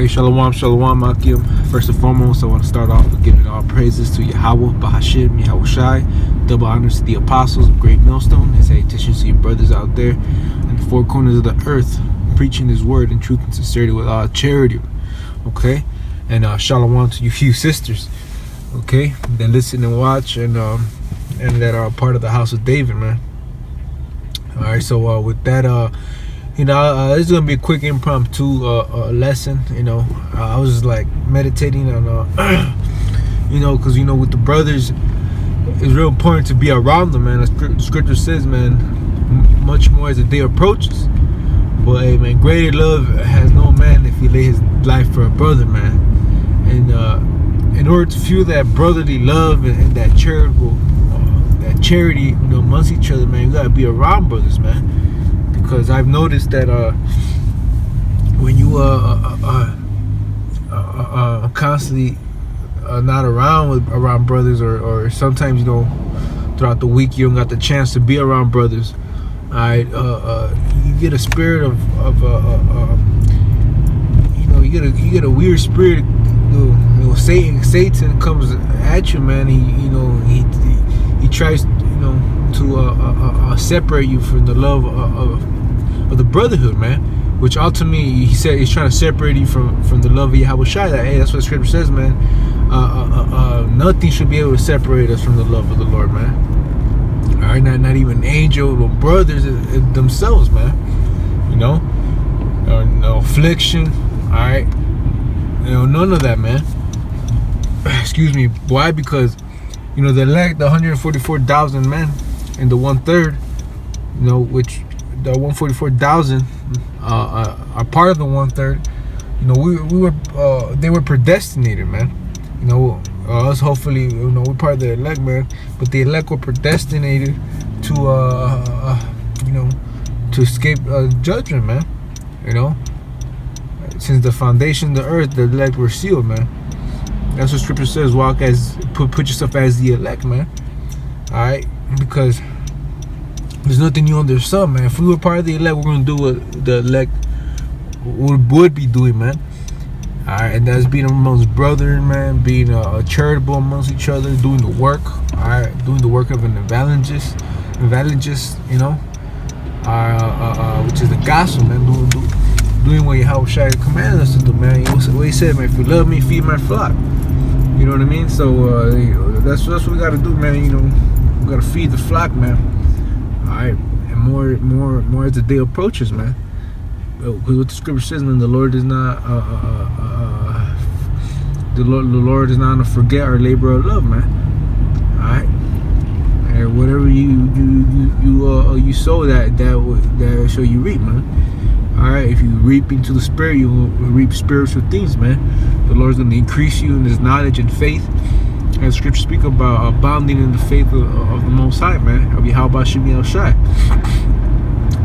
Okay, shalom, shalom, Akim. First and foremost, I want to start off with giving all praises to Yahweh, Bahashim, Yahushai. Double honors to the apostles of Great Millstone. And salutations to your brothers out there in the four corners of the earth, preaching His word in truth and sincerity with all charity. Okay, and shalom to you sisters. Okay, that listen and watch and that are part of the house of David, man. All right, so with that, this is gonna be a quick impromptu lesson. I was just like meditating on, because with the brothers, it's real important to be around them, man. The scripture says, man, much more as the day approaches. But hey, man, greater love has no man if he lay his life for a brother, man. And in order to feel that brotherly love and that charitable, that charity, amongst each other, man, you gotta be around brothers, man. Because I've noticed that when you constantly not around brothers, or sometimes throughout the week you don't got the chance to be around brothers, you get a spirit of you get a weird spirit. Satan comes at you, man. He tries to separate you from the love of the brotherhood, man. Which ultimately he said he's trying to separate you from the love of Yahushai. That's what the scripture says, man. Nothing should be able to separate us from the love of the Lord, man. All right, not even angel or brothers themselves, man. No affliction. All right, none of that, man. Excuse me. Why? Because the elect, the 144,000 men, and the 1/3, which the 144,000 are part of the 1/3. They were predestinated, man. Us hopefully, we're part of the elect, man. But the elect were predestinated to to escape judgment, man. Since the foundation of the earth, the elect were sealed, man. That's what scripture says. Walk as put yourself as the elect, man. All right, because there's nothing new under the sun, man. If we were part of the elect, we're gonna do what the elect would be doing, man. All right, and that's being amongst brothers, man. Being charitable amongst each other, doing the work. All right, doing the work of an evangelist, which is the gospel, man. Doing what Yahushua commanded us to do, man. What he said, man, if you love me, feed my flock. You know what I mean? So that's what we gotta do, man. We gotta feed the flock, man. All right, and more as the day approaches, man. Because what the scripture says, man, the Lord is not the Lord is not to forget our labor of love, man. All right, and whatever you sow, that shall you reap, man. Alright, if you reap into the spirit, you will reap spiritual things, man. The Lord's going to increase you in His knowledge and faith. And scripture speak about abounding in the faith of the Most High, man. How about Shemi Shai?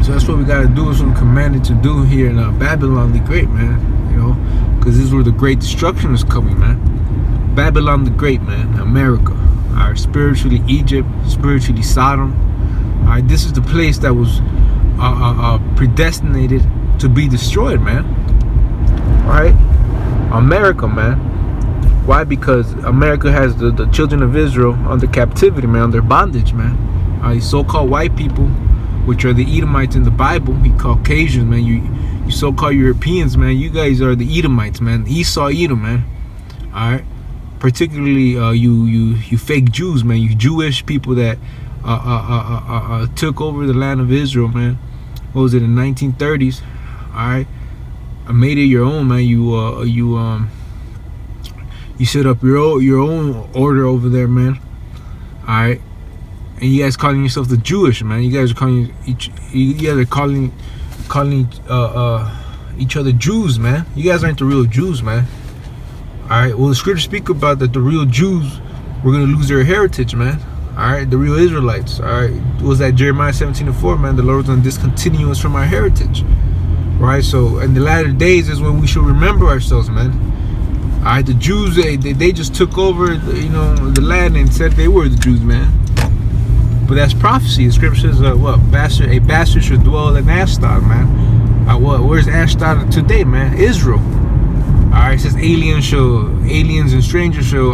So that's what we got to do. Is what we're commanded to do here in Babylon the Great, man. Because this is where the great destruction is coming, man. Babylon the Great, man. America. Alright, spiritually Egypt, spiritually Sodom. Alright, this is the place that was predestinated to be destroyed, man. Right? America, man. Why? Because America has the children of Israel under captivity, man, under bondage, man. These so-called white people, which are the Edomites in the Bible, we Caucasians, man. You so-called Europeans, man. You guys are the Edomites, man. Esau, Edom, man. All right. Particularly, you fake Jews, man. You Jewish people that took over the land of Israel, man. What was it, in the 1930s? All right, I made it your own, man. You set up your own order over there, man. All right, and you guys calling yourself the Jewish, man. You guys are calling each other Jews, man. You guys aren't the real Jews, man. All right. Well, the scriptures speak about that the real Jews were gonna lose their heritage, man. Alright, the real Israelites. Alright, was that Jeremiah 17:4, man? The Lord was going to discontinue us from our heritage. Right? So in the latter days is when we should remember ourselves, man. Alright, the Jews, they just took over the land and said they were the Jews, man. But that's prophecy. The scripture says a bastard should dwell in Ashdod, man. Where's Ashdod today, man? Israel. Alright, it says aliens and strangers shall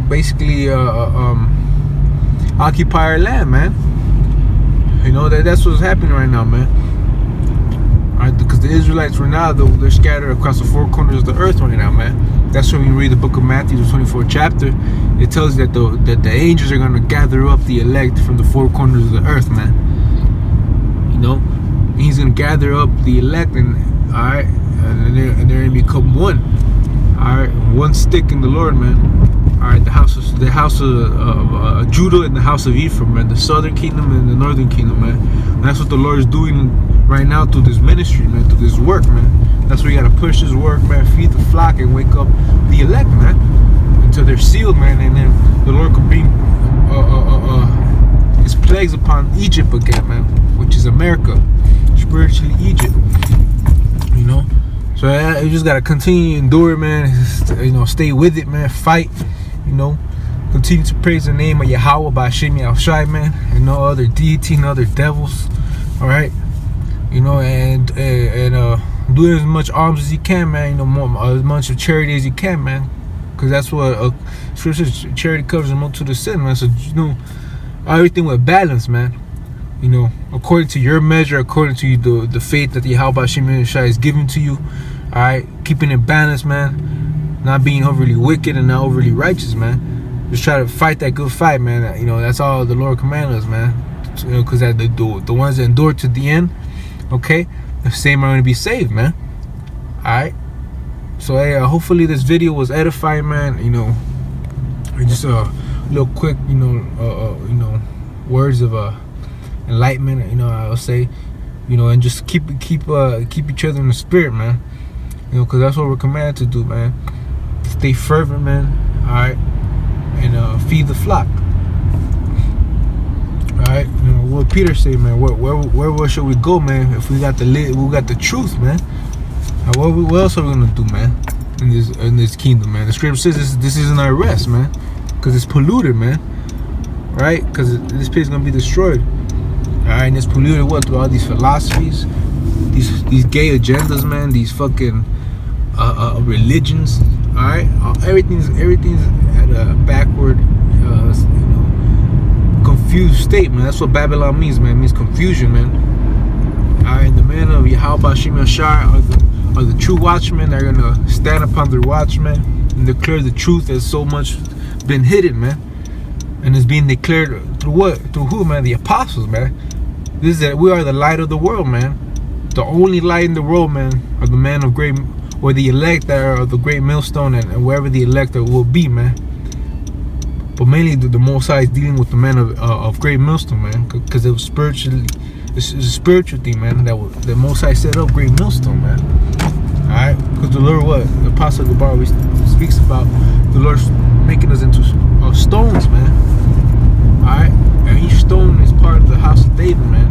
basically occupy our land, man. You know, that's what's happening right now, man. Alright, because the Israelites right now, they're scattered across the four corners of the earth right now, man. That's when we read the book of Matthew, the 24th chapter. It tells you that the angels are going to gather up the elect from the four corners of the earth, man. You know, and he's going to gather up the elect, and alright, and they're going to become one. Alright, one stick in the Lord, man. Alright, the house of Judah and the house of Ephraim, man. The southern kingdom and the northern kingdom, man. And that's what the Lord is doing right now through this ministry, man, through this work, man. That's where you gotta push this work, man. Feed the flock and wake up the elect, man, until they're sealed, man. And then the Lord could bring His plagues upon Egypt again, man, which is America, spiritually Egypt. You know, so you just gotta continue to endure, man. You know, stay with it, man. Fight. You know, continue to praise the name of Yahweh by Hashem Yahushai, man, and no other deity, no other devils. All right, you know, and do as much alms as you can, man. You know, as much of charity as you can, man, because that's what Scripture says. Charity covers a multitude of sin, man. So you know, everything with balance, man. You know, according to your measure, according to the faith that the Yahweh Hashem Yahushai is giving to you. All right, keeping it balanced, man. Not being overly wicked and not overly righteous, man. Just try to fight that good fight, man. You know, that's all the Lord commanded us, man. You know, because the ones that endure to the end, okay, the same are going to be saved, man. Alright. So, hey, hopefully this video was edifying, man. You know, just a little quick, you know, words of enlightenment, you know, I'll say, you know, and just keep each other in the spirit, man. You know, because that's what we're commanded to do, man. Stay fervent, man. Alright. And feed the flock. Alright. You know, what Peter say, man, where should we go, man, if we got the truth, man? What else are we gonna do, man, in this kingdom, man? The scripture says this isn't our rest, man, because it's polluted, man. Right? Because this place is gonna be destroyed. Alright, and it's polluted what? Through all these philosophies, these gay agendas, man, these fucking religions. Alright, everything's at a backward, you know, confused state, man. That's what Babylon means, man. It means confusion, man. Alright, the men of Yahweh Hashem Yahushai are the true watchmen. They're gonna stand upon their watchmen and declare the truth that's so much been hidden, man. And it's being declared through what? Through who, man? The apostles, man. We are the light of the world, man. The only light in the world, man, are the men of great, or the elect that are of the great millstone, and wherever the elect will be, man. But mainly the Most High is dealing with the men of great millstone, man, because it was spiritually, it's a spiritual thing, man. That the Most High set up great millstone, man. All right, because the Lord, what the Apostle Gabar always speaks about, the Lord's making us into stones, man. All right, and each stone is part of the house of David, man.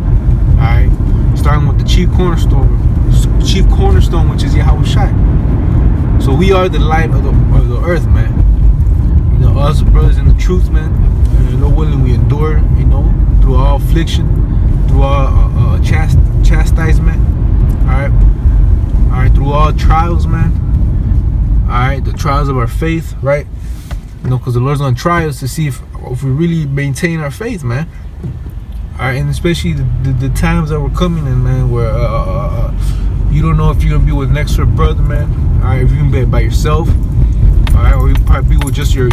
All right, starting with the chief cornerstone, which is Yahushai. So we are the light of the earth, man. You know, us brothers in the truth, man. And you know, willing we endure, you know, through all affliction, through all chastisement. All right, through all trials, man. All right, the trials of our faith, right? You know, because the Lord's gonna try us to see if we really maintain our faith, man. All right, and especially the times that we're coming in, man, where you don't know if you're gonna be with an extra brother, man. All right, if you're gonna be by yourself, all right, or you probably be with just your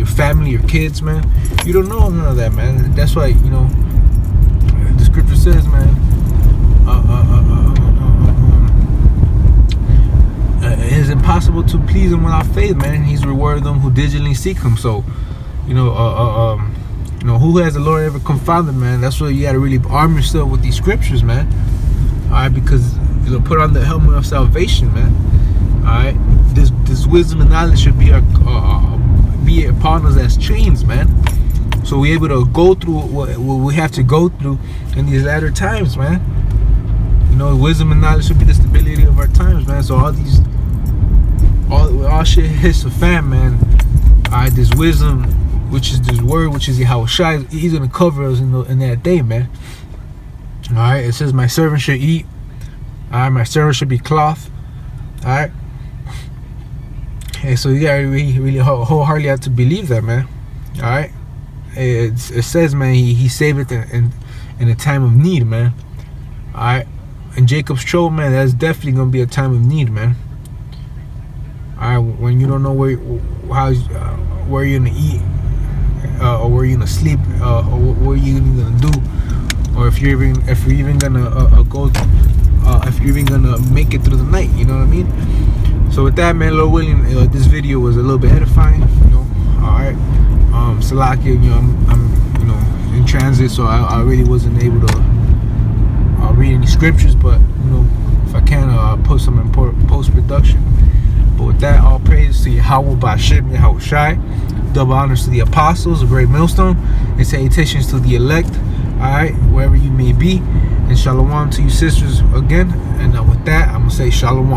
family, your kids, man. You don't know none of that, man. That's why, you know, the scripture says, man, it is impossible to please him without faith, man. He's rewarded them who diligently seek him. So, you know, who has the Lord ever confounded, man? That's why you gotta really arm yourself with these scriptures, man. All right, because you'll put on the helmet of salvation, man. All right, this wisdom and knowledge should be upon us as chains, man. So we're able to go through what we have to go through in these latter times, man. You know, wisdom and knowledge should be the stability of our times, man. So all shit hits the fan, man. All right, this wisdom, which is this word, which is Yahushai, he's gonna cover us in that day, man. All right, it says, "My servant shall eat All right, my servant should be cloth. All right. And so you gotta really wholeheartedly have to believe that, man. All right. It says, man, he saved it in a time of need, man. All right. And Jacob's trouble, man, that's definitely gonna be a time of need, man. All right, when you don't know where you're gonna eat, or where you're gonna sleep, or what you're gonna do, or if you're even gonna if you're even gonna make it through the night. You know what I mean? So with that, man, Lord willing, this video was a little bit edifying. You know, all right. Salakia, you know, I'm you know, in transit, so I really wasn't able to read any scriptures, but you know, if I can, put some important post-production. But with that, all praise to Yahweh Ba'ashem Yahushai. Double honors to the apostles, a great millstone, and salutations to the elect. Alright, wherever you may be. And shalom to you sisters again. And with that, I'm going to say shalom.